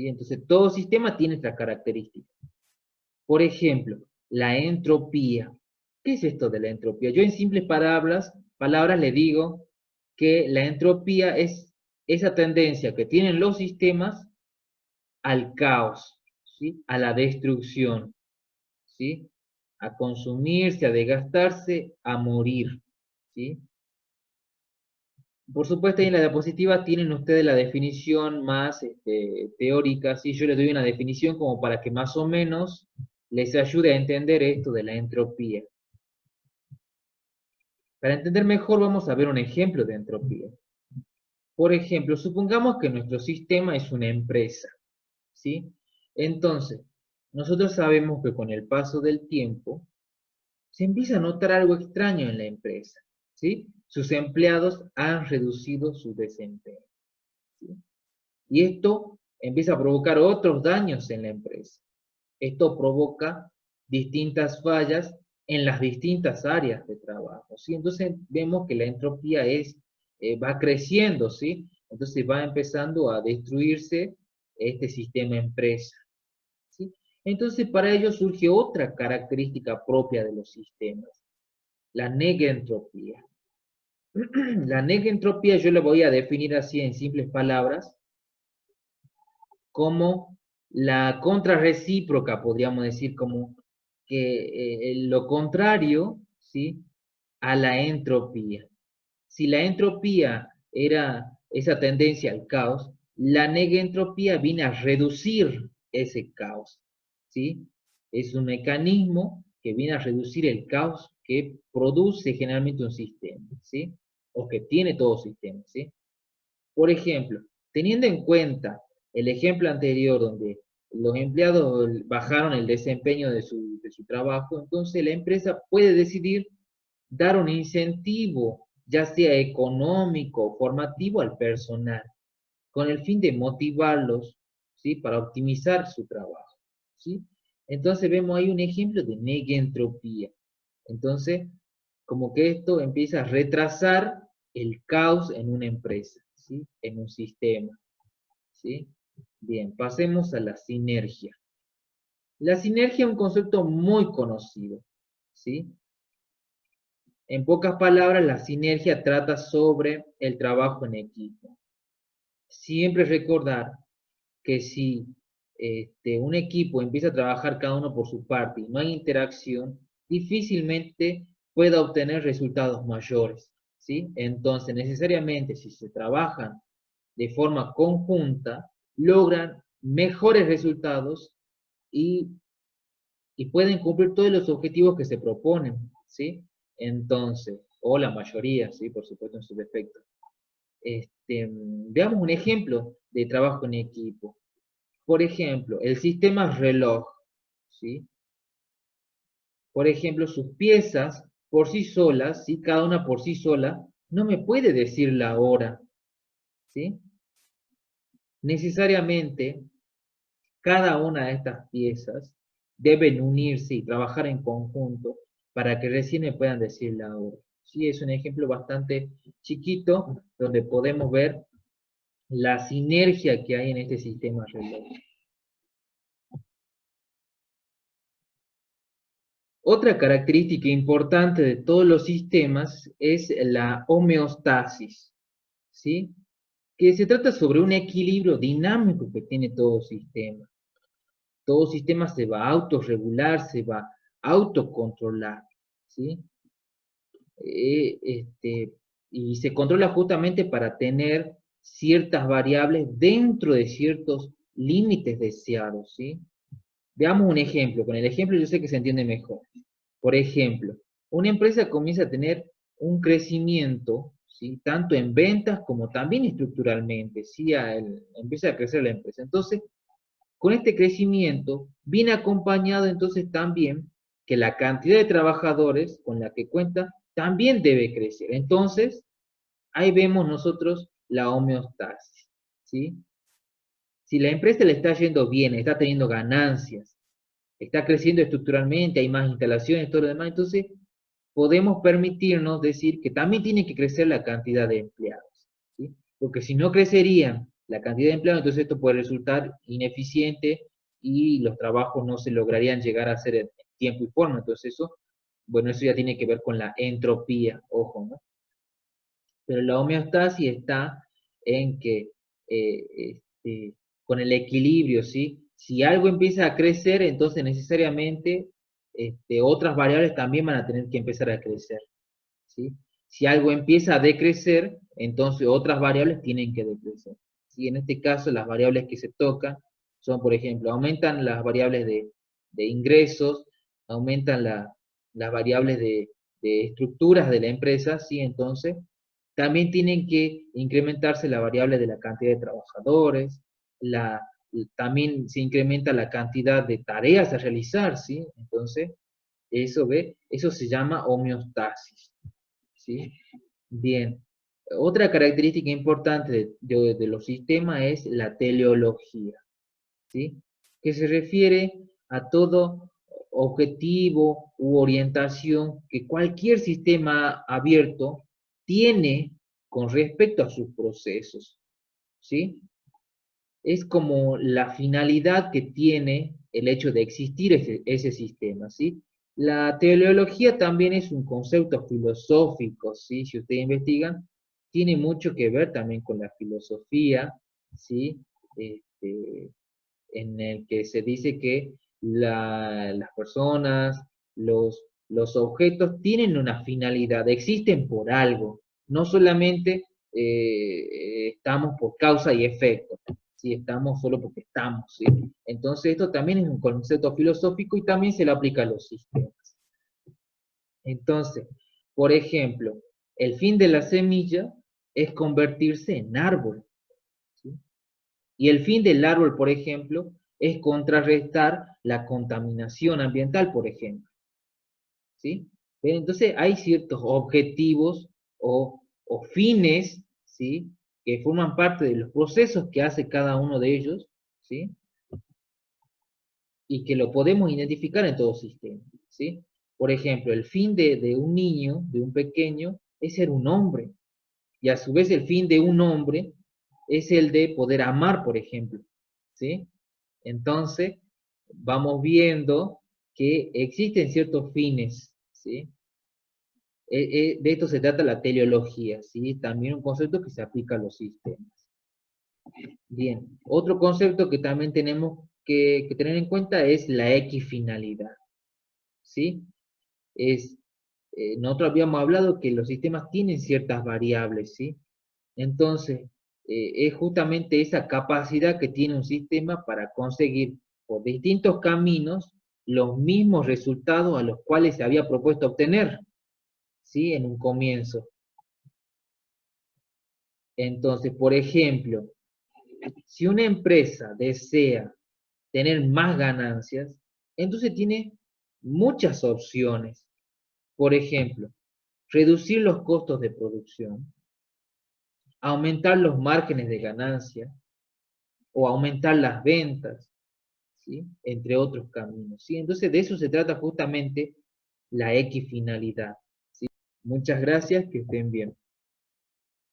¿sí? Entonces, todo sistema tiene esta característica. Por ejemplo, la entropía. ¿Qué es esto de la entropía? Yo en simples palabras le digo que la entropía es esa tendencia que tienen los sistemas al caos, ¿sí? A la destrucción, ¿sí? A consumirse, a desgastarse, a morir, ¿sí? Por supuesto, en la diapositiva tienen ustedes la definición más teórica, ¿sí? Yo les doy una definición como para que más o menos les ayude a entender esto de la entropía. Para entender mejor vamos a ver un ejemplo de entropía. Por ejemplo, supongamos que nuestro sistema es una empresa, ¿sí? Entonces, nosotros sabemos que con el paso del tiempo se empieza a notar algo extraño en la empresa, ¿sí? Sus empleados han reducido su desempeño, ¿sí? Y esto empieza a provocar otros daños en la empresa. Esto provoca distintas fallas en las distintas áreas de trabajo, ¿sí? Entonces vemos que la entropía va creciendo, ¿sí? Entonces va empezando a destruirse este sistema empresa, ¿sí? Entonces para ello surge otra característica propia de los sistemas, la negentropía. La negentropía yo la voy a definir así en simples palabras, como la contrarrecíproca, podríamos decir, como que lo contrario, ¿sí? A la entropía. Si la entropía era esa tendencia al caos, la negentropía viene a reducir ese caos, ¿sí? Es un mecanismo que viene a reducir el caos que produce generalmente un sistema, ¿sí? O que tiene todo sistema, ¿sí? Por ejemplo, teniendo en cuenta el ejemplo anterior donde los empleados bajaron el desempeño de su trabajo, entonces la empresa puede decidir dar un incentivo, ya sea económico o formativo al personal, con el fin de motivarlos, ¿sí? Para optimizar su trabajo, ¿sí? Entonces vemos ahí un ejemplo de negentropía. Entonces, como que esto empieza a retrasar el caos en una empresa, ¿sí? En un sistema, ¿sí? Bien, pasemos a la sinergia. La sinergia es un concepto muy conocido, ¿sí? En pocas palabras, la sinergia trata sobre el trabajo en equipo. Siempre recordar que si un equipo empieza a trabajar cada uno por su parte y no hay interacción, difícilmente pueda obtener resultados mayores, ¿sí? Entonces, necesariamente, si se trabajan de forma conjunta, logran mejores resultados y, y pueden cumplir todos los objetivos que se proponen, ¿sí? Entonces, o la mayoría, ¿sí? Por supuesto, en su defecto. Veamos un ejemplo de trabajo en equipo. Por ejemplo, el sistema reloj, ¿sí? Por ejemplo, sus piezas por sí solas, ¿sí? Cada una por sí sola, no me puede decir la hora, ¿sí? Necesariamente, cada una de estas piezas deben unirse y trabajar en conjunto para que recién me puedan decir la hora. Sí, es un ejemplo bastante chiquito donde podemos ver la sinergia que hay en este sistema reloj. Otra característica importante de todos los sistemas es la homeostasis, ¿sí? Que se trata sobre un equilibrio dinámico que tiene todo sistema. Todo sistema se va a autorregular, se va a autocontrolar, ¿sí? Y se controla justamente para tener ciertas variables dentro de ciertos límites deseados, ¿sí? Veamos un ejemplo. Con el ejemplo yo sé que se entiende mejor. Por ejemplo, una empresa comienza a tener un crecimiento, ¿sí? Tanto en ventas como también estructuralmente, ¿sí? Empieza a crecer la empresa. Entonces, con este crecimiento viene acompañado entonces también que la cantidad de trabajadores con la que cuenta también debe crecer. Entonces, ahí vemos nosotros la homeostasis, ¿sí? Si la empresa le está yendo bien, está teniendo ganancias, está creciendo estructuralmente, hay más instalaciones, todo lo demás, entonces podemos permitirnos decir que también tiene que crecer la cantidad de empleados, ¿sí? Porque si no crecerían la cantidad de empleados, entonces esto puede resultar ineficiente y los trabajos no se lograrían llegar a hacer en tiempo y forma. Entonces eso, bueno, eso ya tiene que ver con la entropía, ojo, ¿no? Pero la homeostasis está en que con el equilibrio, ¿sí? Si algo empieza a crecer, entonces necesariamente otras variables también van a tener que empezar a crecer, ¿sí? Si algo empieza a decrecer, entonces otras variables tienen que decrecer, ¿sí? En este caso, las variables que se tocan son, por ejemplo, aumentan las variables de ingresos, aumentan las variables de estructuras de la empresa, ¿sí? Entonces, también tienen que incrementarse la variable de la cantidad de trabajadores, también se incrementa la cantidad de tareas a realizar, ¿sí? Entonces, eso se llama homeostasis, ¿sí? Bien. Otra característica importante de los sistemas es la teleología, ¿sí? Que se refiere a todo objetivo u orientación que cualquier sistema abierto tiene con respecto a sus procesos, ¿sí? Es como la finalidad que tiene el hecho de existir ese sistema, ¿sí? La teleología también es un concepto filosófico, ¿sí? Si ustedes investigan, tiene mucho que ver también con la filosofía, ¿sí? Este, en el que se dice que las personas, los objetos tienen una finalidad, existen por algo, no solamente estamos por causa y efecto, ¿sí? Estamos solo porque estamos, ¿sí? Entonces esto también es un concepto filosófico y también se lo aplica a los sistemas. Entonces, por ejemplo, el fin de la semilla es convertirse en árbol, ¿sí? Y el fin del árbol, por ejemplo, es contrarrestar la contaminación ambiental, por ejemplo, ¿sí? Entonces hay ciertos objetivos o fines, ¿sí? Que forman parte de los procesos que hace cada uno de ellos, ¿sí? Y que lo podemos identificar en todo sistema, ¿sí? Por ejemplo, el fin de un niño, de un pequeño, es ser un hombre. Y a su vez el fin de un hombre es el de poder amar, por ejemplo, ¿sí? Entonces, vamos viendo que existen ciertos fines, ¿sí? De esto se trata la teleología, ¿sí? También un concepto que se aplica a los sistemas. Bien, otro concepto que también tenemos que tener en cuenta es la equifinalidad, ¿sí? Nosotros habíamos hablado que los sistemas tienen ciertas variables, ¿sí? Entonces, es justamente esa capacidad que tiene un sistema para conseguir por distintos caminos los mismos resultados a los cuales se había propuesto obtener, ¿sí? En un comienzo. Entonces, por ejemplo, si una empresa desea tener más ganancias, entonces tiene muchas opciones. Por ejemplo, reducir los costos de producción, aumentar los márgenes de ganancia o aumentar las ventas, ¿sí? Entre otros caminos, ¿sí? Entonces de eso se trata justamente la equifinalidad, ¿sí? Muchas gracias, que estén bien.